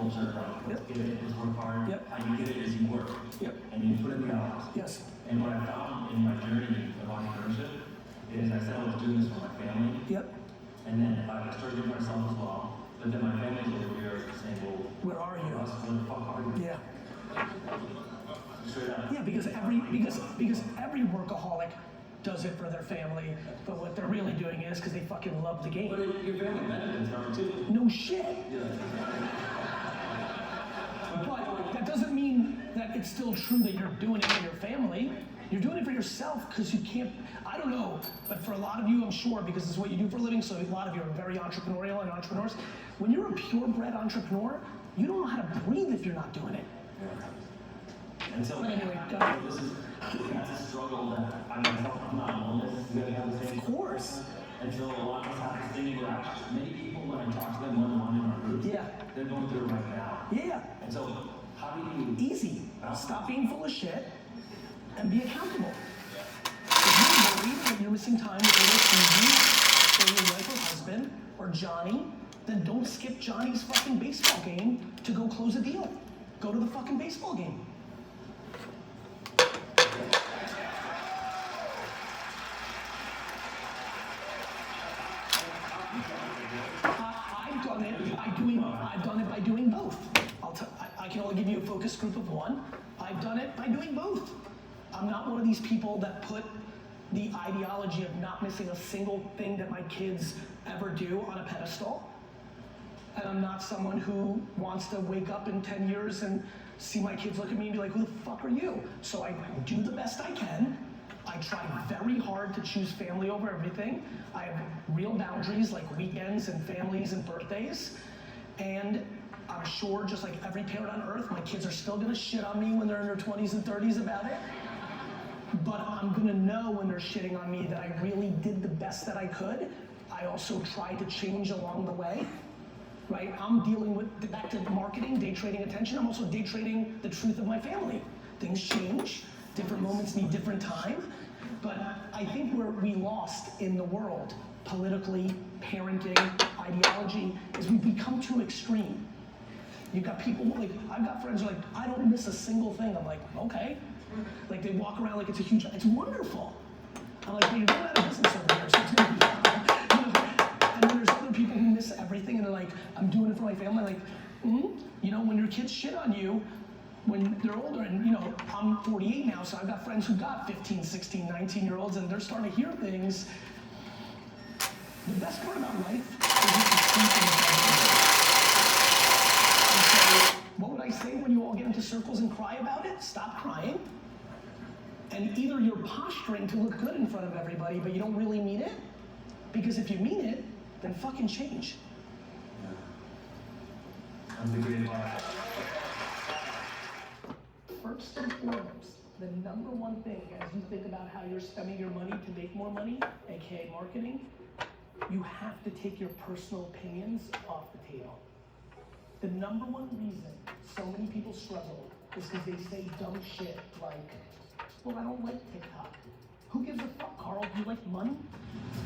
culture, like, get it, is work hard. Yep. How you get it is you work. Yep. And you put in the hours. Yes. And what I found in my journey of entrepreneurship is I said I was doing this for my family. Yep. And then I started doing it myself as well. But then my family's over here saying, well, where are you? Russ, where the fuck are you? Yeah. Straight up. Yeah, because every workaholic does it for their family, but what they're really doing is because they fucking love the game. But your family benefits from it too. No shit. Yeah. But that doesn't mean that it's still true that you're doing it for your family. You're doing it for yourself because you can't, I don't know, but for a lot of you, I'm sure, because this is what you do for a living, so a lot of you are very entrepreneurial and entrepreneurs. When you're a purebred entrepreneur, you don't know how to breathe if you're not doing it. Yeah. And so, but anyway, that's a struggle that I myself, I'm not alone. You guys have the same. Of course. And so a lot of us have this thing where actually many people, when I talk to them one-on-one in our groups, they're going through it right now. Yeah. And so, how do you... Easy. Stop being full of shit and be accountable. If you're worried that you're missing time with either Susie or your wife or husband or Johnny, then don't skip Johnny's fucking baseball game to go close a deal. Go to the fucking baseball game. I've done it by doing both. I can only give you a focus group of one. I've done it by doing both. I'm not one of these people that put the ideology of not missing a single thing that my kids ever do on a pedestal. And I'm not someone who wants to wake up in 10 years and see my kids look at me and be like, who the fuck are you? So I do the best I can. I try very hard to choose family over everything. I have real boundaries like weekends and families and birthdays. And I'm sure, just like every parent on earth, my kids are still gonna shit on me when they're in their 20s and 30s about it. But I'm gonna know when they're shitting on me that I really did the best that I could. I also tried to change along the way, right? I'm dealing with, back to marketing, day trading attention. I'm also day trading the truth of my family. Things change, different moments need different time. But I think where we lost in the world, politically, parenting, ideology, is we've become too extreme. You've got people, like, I've got friends who are like, I don't miss a single thing. I'm like, okay. Like, they walk around like it's a huge, it's wonderful. I'm like, well, you're going out of business over here, so it's gonna be, you know? And then there's other people who miss everything and they're like, I'm doing it for my family. Like, you know, when your kids shit on you, when they're older, and you know, I'm 48 now, so I've got friends who got 15, 16, 19-year-olds, and they're starting to hear things. The best part about life is you can see things. And so, what would I say when you all get into circles and cry about it? Stop crying. And either you're posturing to look good in front of everybody, but you don't really mean it, because if you mean it, then fucking change. That's a great advice. First and foremost, the number one thing as you think about how you're spending your money to make more money, aka marketing, you have to take your personal opinions off the table. The number one reason so many people struggle is because they say dumb shit like, well, I don't like TikTok. Who gives a fuck, Carl? Do you like money?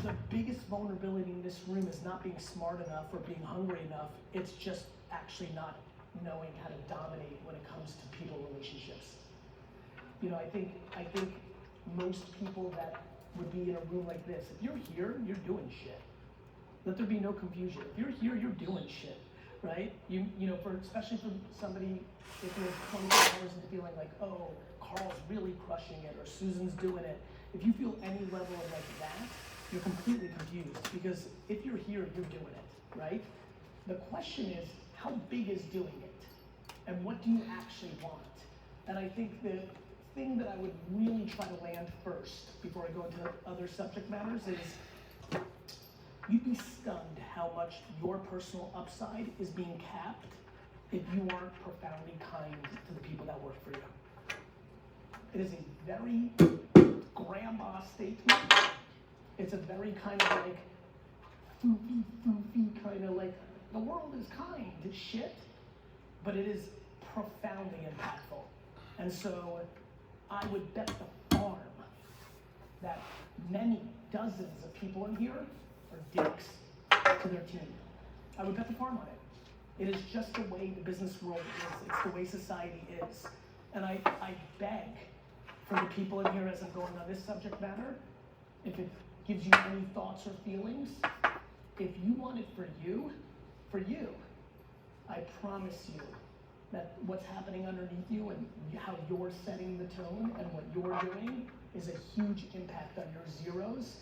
The biggest vulnerability in this room is not being smart enough or being hungry enough. It's just actually not knowing how to dominate when it comes to people relationships. You know, I think most people that would be in a room like this, if you're here, you're doing shit. Let there be no confusion. If you're here, you're doing shit, right? You know, especially for somebody, if you're 24 hours into feeling like, oh, Carl's really crushing it, or Susan's doing it. If you feel any level of like that, you're completely confused, because if you're here, you're doing it, right? The question is, how big is doing it? And what do you actually want? And I think the thing that I would really try to land first, before I go into other subject matters, is you'd be stunned how much your personal upside is being capped if you aren't profoundly kind to the people that work for you. It is a very grandma statement. It's a very kind of like foofy kind of like, the world is kind to shit, but it is profoundly impactful. And so I would bet the farm that many dozens of people in here are dicks to their team. I would bet the farm on it. It is just the way the business world is. It's the way society is. And I beg for the people in here as I'm going on this subject matter, if it gives you any thoughts or feelings, if you want it for you, I promise you that what's happening underneath you and how you're setting the tone and what you're doing is a huge impact on your zeros.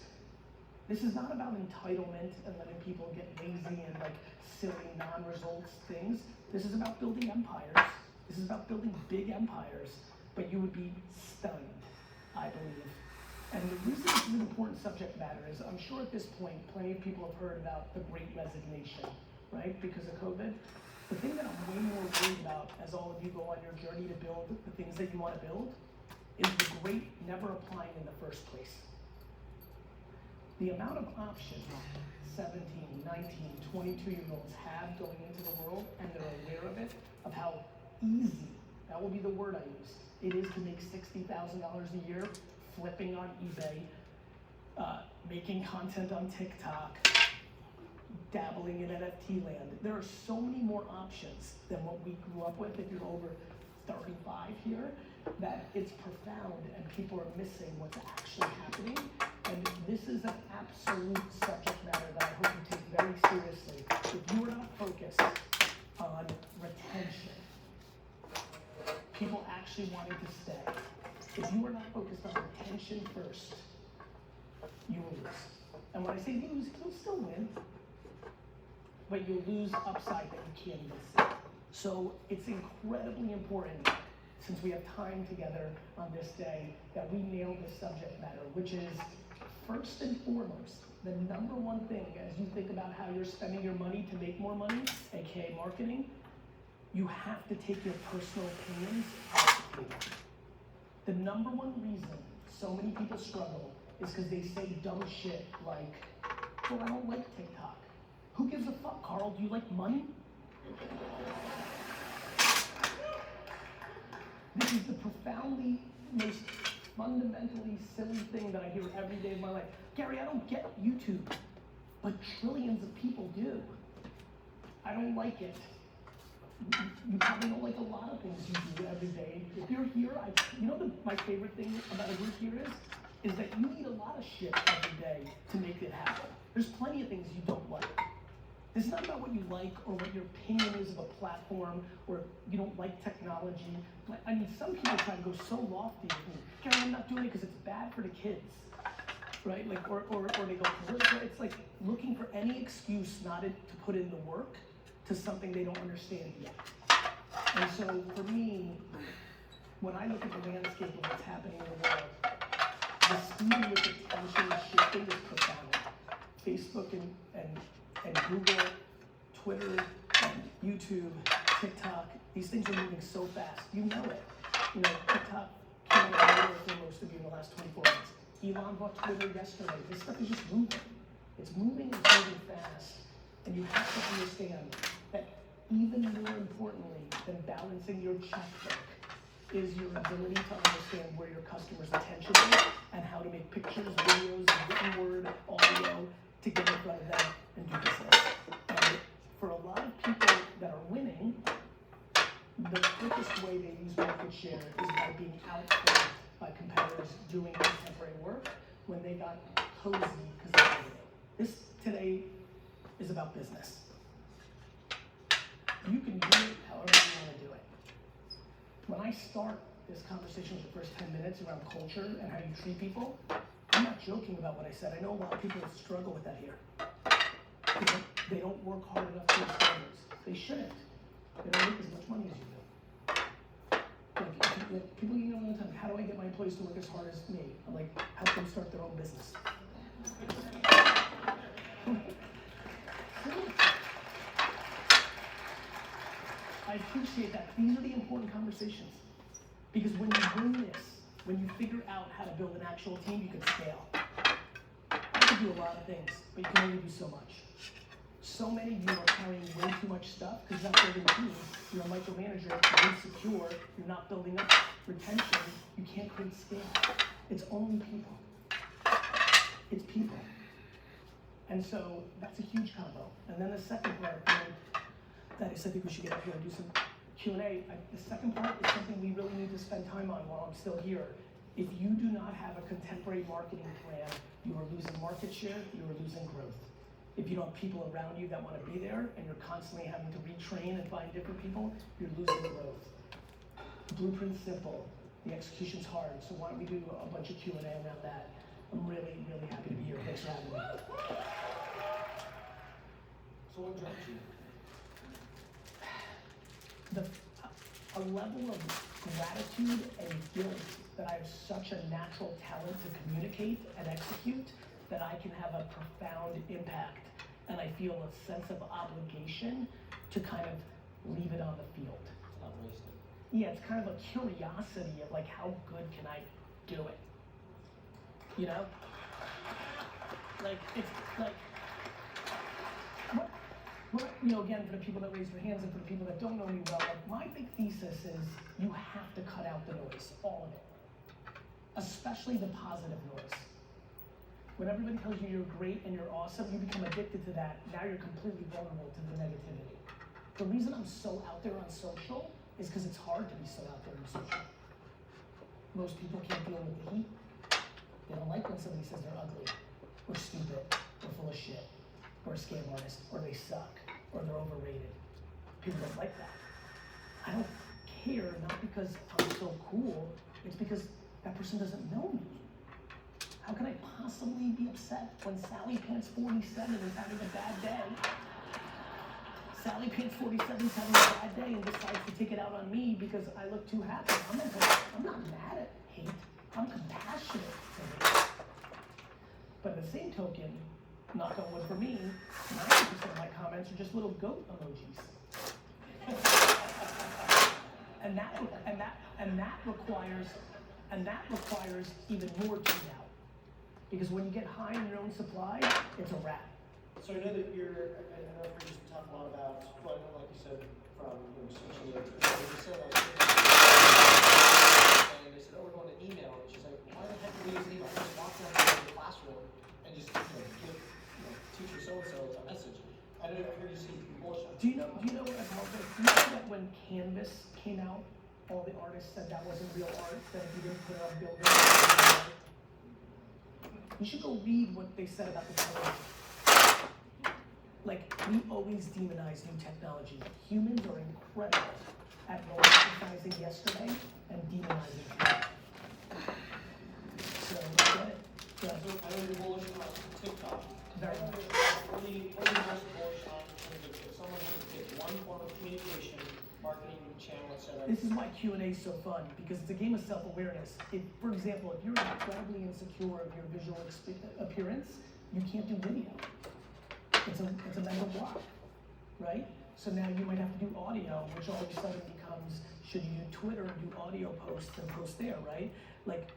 This is not about entitlement and letting people get lazy and like silly non-results things. This is about building empires. This is about building big empires, but you would be stunned, I believe. And the reason this is an important subject matter is I'm sure at this point, plenty of people have heard about the Great Resignation, right? Because of COVID. The thing that I'm way more worried about as all of you go on your journey to build the things that you want to build is the great never applying in the first place. The amount of options 17, 19, 22-year-olds have going into the world, and they're aware of it, of how easy, that will be the word I use, it is to make $60,000 a year flipping on eBay, making content on TikTok, dabbling in NFT land. There are so many more options than what we grew up with if you're over 35 here, that it's profound and people are missing what's actually happening. And this is an absolute subject matter that I hope you take very seriously. If you are not focused on retention, people actually wanting to stay, if you are not focused on retention first, you will lose. And when I say lose, you'll still win, but you'll lose upside that you can't even see. So it's incredibly important, since we have time together on this day, that we nail this subject matter, which is first and foremost, the number one thing as you think about how you're spending your money to make more money, aka marketing, you have to take your personal opinions off the table. The number one reason so many people struggle is because they say dumb shit like, well, I don't like TikTok. Who gives a fuck, Carl? Do you like money? This is the profoundly, most fundamentally silly thing that I hear every day of my life. Gary, I don't get YouTube, but trillions of people do. I don't like it. You probably don't like a lot of things you do every day. If you're here, my favorite thing about a group here is that you need a lot of shit every day to make it happen. There's plenty of things you don't like. This is not about what you like or what your opinion is of a platform, or you don't like technology. I mean, some people try to go so lofty with me. Gary, I'm not doing it because it's bad for the kids, right? Like, or they go political. It's like looking for any excuse not to put in the work to something they don't understand yet. And so for me, when I look at the landscape of what's happening in the world, the speed in which attention is shifting is profound. Facebook and Google, Twitter, and YouTube, TikTok, these things are moving so fast. You know it. TikTok came out for most of you in the last 24 months. Elon bought Twitter yesterday. This stuff is just moving. It's moving and moving fast. And you have to understand that even more importantly than balancing your checkbook is your ability to understand where your customer's attention is and how to make pictures, videos, written word, audio to get in front of them and do business. And for a lot of people that are winning, the quickest way they use market share is by being outflanked by competitors doing contemporary work when they got cozy because they did it. This today is about business. You can do it however you want to do it. When I start this conversation with the first 10 minutes around culture and how you treat people, I'm not joking about what I said. I know a lot of people that struggle with that here. They don't work hard enough to their standards. They shouldn't. They don't make as much money as you do. Like people email me all the time, how do I get my employees to work as hard as me? I'm like, help them start their own business. I appreciate that. These are the important conversations. Because when you win this, when you figure out how to build an actual team, you can scale. I can do a lot of things, but you can only do so much. So many of you are carrying way too much stuff because you're not building teams. You're a micromanager, you're insecure, you're not building up retention, you can't create scale. It's only people. It's people. And so that's a huge combo. And then the second part, Thaddeus, I think we should get up here and do some Q&A. The second part is something we really need to spend time on while I'm still here. If you do not have a contemporary marketing plan, you are losing market share, you are losing growth. If you don't have people around you that want to be there, and you're constantly having to retrain and find different people, you're losing growth. The blueprint's simple, the execution's hard, so why don't we do a bunch of Q&A around that. I'm really, really happy to be here. Thanks for having me. So what drives you? A level of gratitude and guilt that I have such a natural talent to communicate and execute that I can have a profound impact, and I feel a sense of obligation to kind of leave it on the field. It's not wasted. Yeah, it's kind of a curiosity of like, how good can I do it? You know? Like, it's like, what, you know, again, for the people that raise their hands and for the people that don't know me well, like, my big thesis is you have to cut out the noise, all of it. Especially the positive noise. When everybody tells you you're great and you're awesome, you become addicted to that. Now you're completely vulnerable to the negativity. The reason I'm so out there on social is because it's hard to be so out there on social. Most people can't deal with the heat. They don't like when somebody says they're ugly, or stupid, or full of shit, or a scam artist, or they suck, or they're overrated. People don't like that. I don't care, not because I'm so cool, it's because that person doesn't know me. How can I possibly be upset when Sally Pants 47 is having a bad day? Sally Pants 47 is having a bad day and decides to take it out on me because I look too happy. I'm not mad at hate. I'm compassionate to hate. But at the same token, knock on wood for me, 90% of my comments are just little goat emojis. and that requires even more tune out. Because when you get high in your own supply, it's a wrap. So I know that I know we just talk a lot about, well, like you said, from social media. They said, like, and they said, oh, we're going to email. And she's like, why the heck do we use email? Just walk around the classroom and just give teacher so-and-so a message. I don't know if you see bullshit. Do you know what I call this? Do you know that when Canvas came out, all the artists said that wasn't real art, that if you didn't put it on billboards, you should go read what they said about the television. Like, we always demonize new technology. Humans are incredible at romanticizing yesterday and demonizing today. So, get it. So I know you're bullish on TikTok. Very much. What are you most bullish on in terms of if someone has to pick one form of communication, marketing channel, etc.? This is why Q&A is so fun, because it's a game of self-awareness. For example, if you're incredibly insecure of your visual appearance, you can't do video. It's a mental block, right? So now you might have to do audio, which all of a sudden becomes, should you do Twitter and do audio posts and post there, right? Like,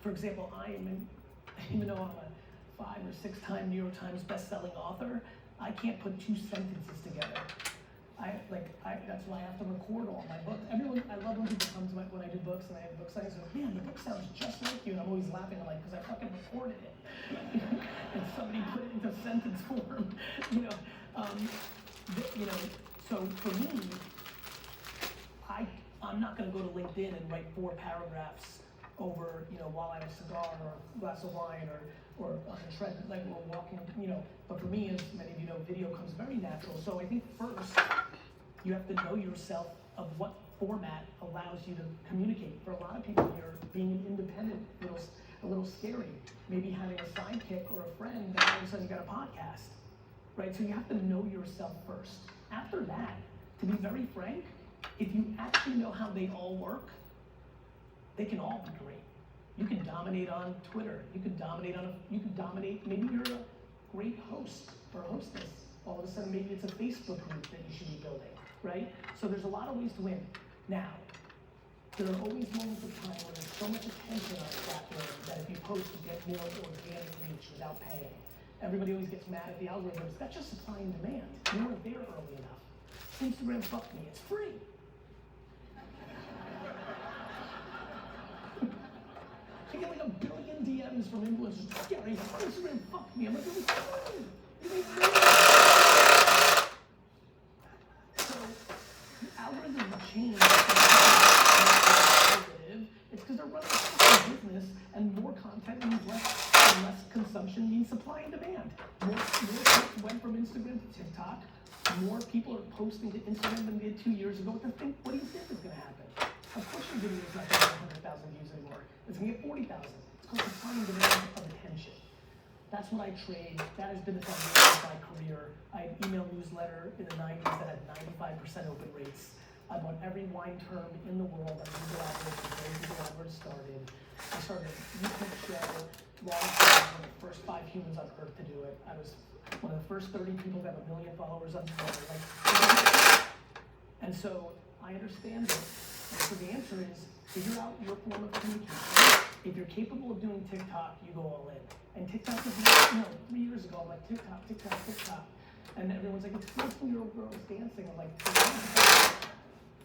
for example, even though I'm a 5 or 6 time New York Times best-selling author, I can't put 2 sentences together. That's why I have to record all my books. I love when people come to when I do books and I have book signings, and man, the book sounds just like you, and I'm always laughing, I'm like, because I fucking recorded it. And somebody put it into sentence form, so for me, I'm not gonna go to LinkedIn and write 4 paragraphs over, while I have a cigar or a glass of wine or on a tread, like we're walking, but for me, as many of you know, video comes very natural. So I think first, you have to know yourself of what format allows you to communicate. For a lot of people here, being an independent, a little scary. Maybe having a sidekick or a friend, then all of a sudden you got a podcast, right? So you have to know yourself first. After that, to be very frank, if you actually know how they all work, they can all be great. You can dominate on Twitter. You can dominate, maybe you're a great host or hostess. All of a sudden, maybe it's a Facebook group that you should be building, right? So there's a lot of ways to win. Now, there are always moments of time where there's so much attention on a platform that if you post, you get more organic reach without paying. Everybody always gets mad at the algorithms. That's just supply and demand. You weren't there early enough. Instagram fucked me. It's free. I get like 1 billion DMs from influencers. Gary, Instagram fucked me. I'm like, it was free. It was free. So algorithms change. Positive. It's because they're running a fucking business, and more content means less consumption means supply and demand. More clicks went from Instagram to TikTok. More people are posting to Instagram than they did 2 years ago. What do you think is going to happen? Of course your video is not going to get 100,000 views anymore. It's going to get 40,000. It's called supply and demand of attention. That's what I trade. That has been the foundation of my career. I had email newsletter in the 90s that had 95% open rates. I bought every wine term in the world on Google AdWords before Google AdWords started. I started a YouTube show long time, one of the first 5 humans on earth to do it. I was one of the first 30 people to have 1 million followers on Twitter. And so I understand it. And so the answer is figure out your form of communication. If you're capable of doing TikTok, you go all in. And TikTok is, 3 years ago, I'm like, TikTok. And everyone's like, it's 14-year-old girls dancing. I'm like,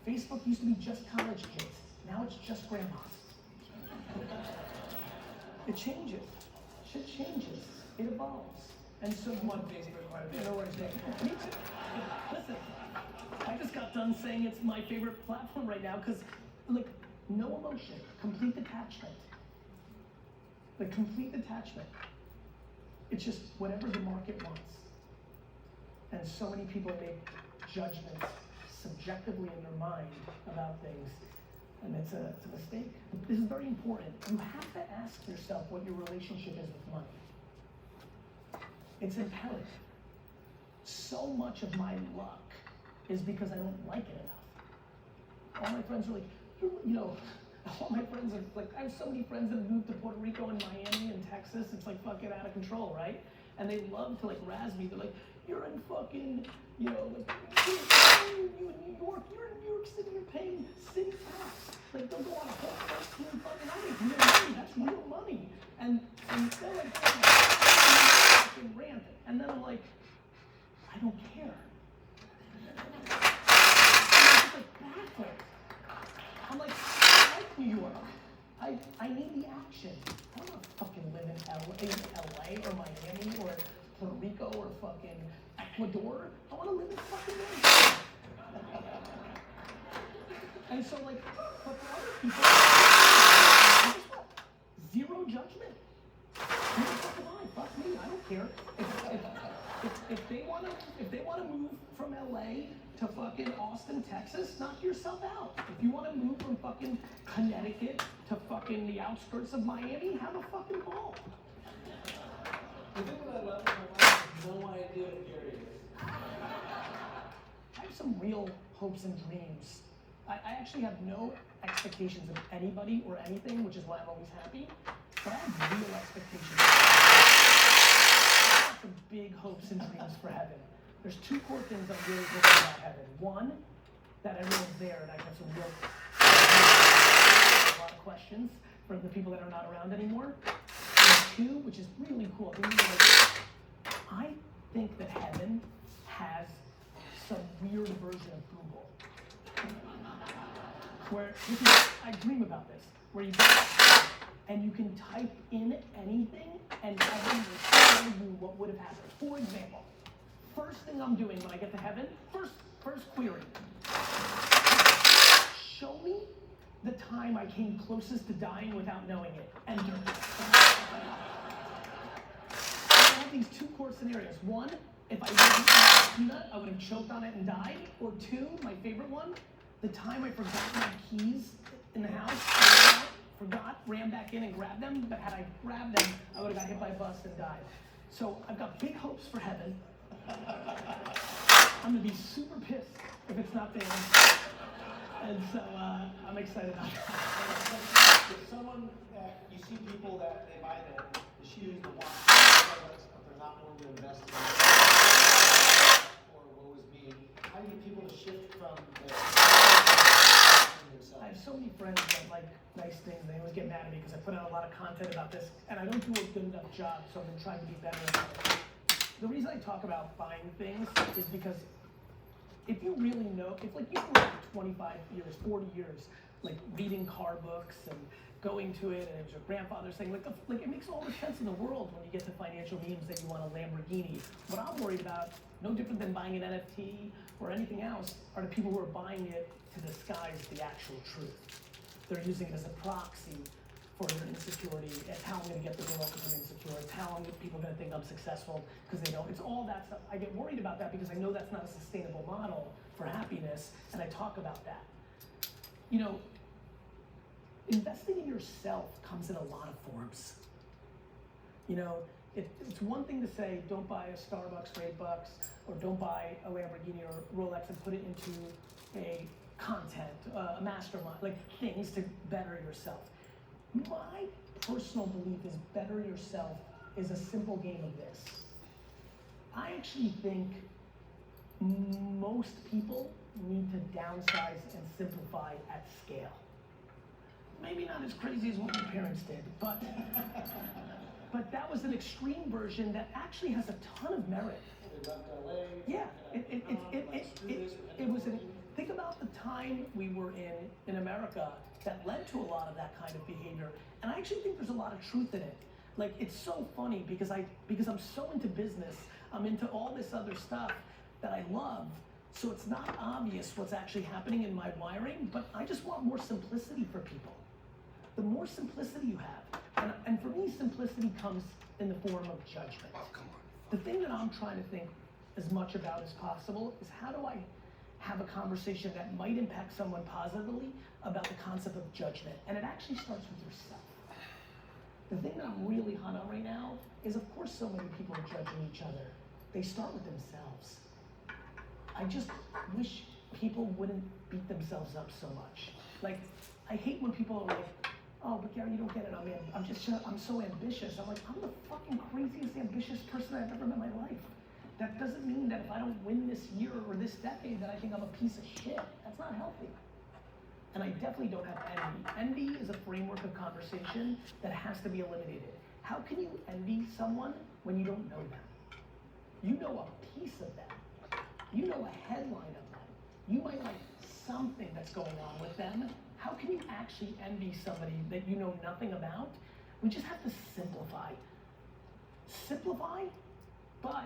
Facebook used to be just college kids. Now it's just grandmas. It changes. Shit changes. It evolves. And so I'm on Facebook quite a bit. No worries, Dave. Me too. Listen, I just got done saying it's my favorite platform right now because, no emotion, complete detachment. Complete detachment. It's just whatever the market wants. And so many people make judgments subjectively in their mind about things, and it's a mistake. This is very important. You have to ask yourself what your relationship is with money. It's imperative. So much of my luck is because I don't like it enough. All my friends are like, all my friends are like, I have so many friends that have moved to Puerto Rico and Miami and Texas. It's like fucking out of control, right? And they love to razz me. They're like, you're in fucking, you're in New York. You're in New York City. You're paying city tax. They'll go on a whole fucking, I make real money. That's real money. And they're like, fucking rant. And then I'm like, I don't care. Baffled. I'm like, I like New York. I need the action. I don't want to fucking live in LA or Miami or Puerto Rico or fucking Ecuador. I want to live in fucking America. And so but for other people, guess what? Zero judgment. Who the fuck am I? Fuck me. I don't care. If they want to move from LA to fucking Austin, Texas, knock yourself out. If you want to move from fucking Connecticut to fucking the outskirts of Miami, have a fucking ball. The thing that I love in my life is no idea what Gary is. I have some real hopes and dreams. I actually have no expectations of anybody or anything, which is why I'm always happy. But I have real expectations. I have some big hopes and dreams for heaven. There's 2 core things I'm really hoping about heaven. One, that everyone's there and I have some real a lot of questions from the people that are not around anymore. And 2, which is really cool. I think that heaven has some weird version of Google. Where I dream about this, where you go and you can type in anything and heaven will tell you what would have happened. For example, first thing I'm doing when I get to heaven, first query. Show me the time I came closest to dying without knowing it. Enter. I have these 2 core scenarios. One, if I didn't eat a peanut, I would have choked on it and died. Or 2, my favorite one, the time I forgot my keys in the house, ran back in and grabbed them, but had I grabbed them, I would have got hit by a bus and died. So I've got big hopes for heaven. I'm gonna be super pissed if it's not there. And so I'm excited about that. If someone, you see people that they buy the shoes, the watch, but they're not willing to invest in it, or woe is me, how do you get people to shift from I have so many friends that like nice things. They always get mad at me because I put out a lot of content about this, and I don't do a good enough job, so I've been trying to be better about it. The reason I talk about buying things is because if you really know, if you've been 25 years, 40 years, reading car books and going to it, and it was your grandfather's thing. Like it makes all the sense in the world when you get to financial memes that you want a Lamborghini. What I'm worried about, no different than buying an NFT or anything else, are the people who are buying it to disguise the actual truth. They're using it as a proxy for their insecurity. It's how I'm going to get the girl because I'm insecure. It's how people are going to think I'm successful because they don't. It's all that stuff. I get worried about that because I know that's not a sustainable model for happiness, and I talk about that. You know, investing in yourself comes in a lot of forms. You know, it's one thing to say, don't buy a Starbucks for $8, or don't buy a Lamborghini or Rolex and put it into a content, a mastermind, like things to better yourself. My personal belief is better yourself is a simple game of this. I actually think most people need to downsize and simplify at scale. Maybe not as crazy as what your parents did, but that was an extreme version that actually has a ton of merit. They left LA. Yeah, it was an, think about the time we were in America that led to a lot of that kind of behavior, and I actually think there's a lot of truth in it. Like, it's so funny because I'm so into business, I'm into all this other stuff that I love, so it's not obvious what's actually happening in my wiring, but I just want more simplicity for people. The more simplicity you have, and for me, simplicity comes in the form of judgment. Oh, come on. The thing that I'm trying to think as much about as possible is how do I have a conversation that might impact someone positively about the concept of judgment, and it actually starts with yourself. The thing that I'm really hot on right now is, of course, so many people are judging each other. They start with themselves. I just wish people wouldn't beat themselves up so much. Like, I hate when people are like, oh, but Gary, you don't get it. I'm so ambitious. I'm like, I'm the fucking craziest ambitious person I've ever met in my life. That doesn't mean that if I don't win this year or this decade that I think I'm a piece of shit. That's not healthy. And I definitely don't have envy. Envy is a framework of conversation that has to be eliminated. How can you envy someone when you don't know them? You know a piece of them. You know a headline of them. You might like something that's going on with them. How can you actually envy somebody that you know nothing about? We just have to simplify. Simplify, but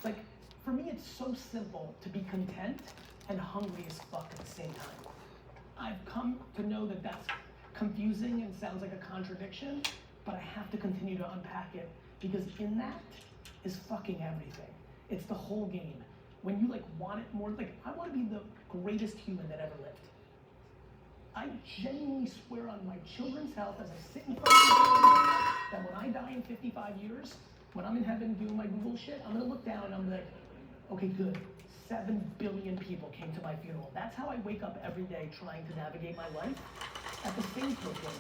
like, for me, it's so simple to be content and hungry as fuck at the same time. I've come to know that that's confusing and sounds like a contradiction, but I have to continue to unpack it because in that is fucking everything. It's the whole game. When you like want it more, like I want to be the greatest human that ever lived. I genuinely swear on my children's health as I sit in front of you that when I die in 55 years, when I'm in heaven doing my Google shit, I'm gonna look down and I'm like, okay, good. 7 billion people came to my funeral. That's how I wake up every day trying to navigate my life. At the same token,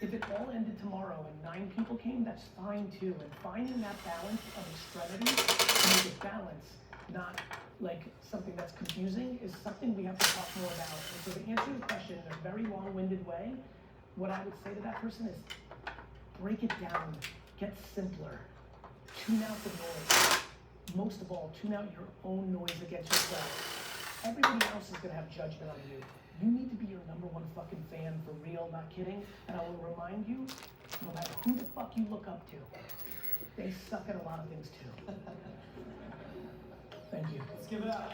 if it all ended tomorrow and 9 people came, that's fine too. And finding that balance of extremity to make it balance, not like something that's confusing, is something we have to talk more about. And so to answer your question in a very long-winded way, what I would say to that person is break it down, get simpler, tune out the noise. Most of all, tune out your own noise against yourself. Everybody else is gonna have judgment on you. You need to be your #1 fucking fan for real, not kidding. And I will remind you, no matter who the fuck you look up to, they suck at a lot of things too. Thank you. Let's give it up.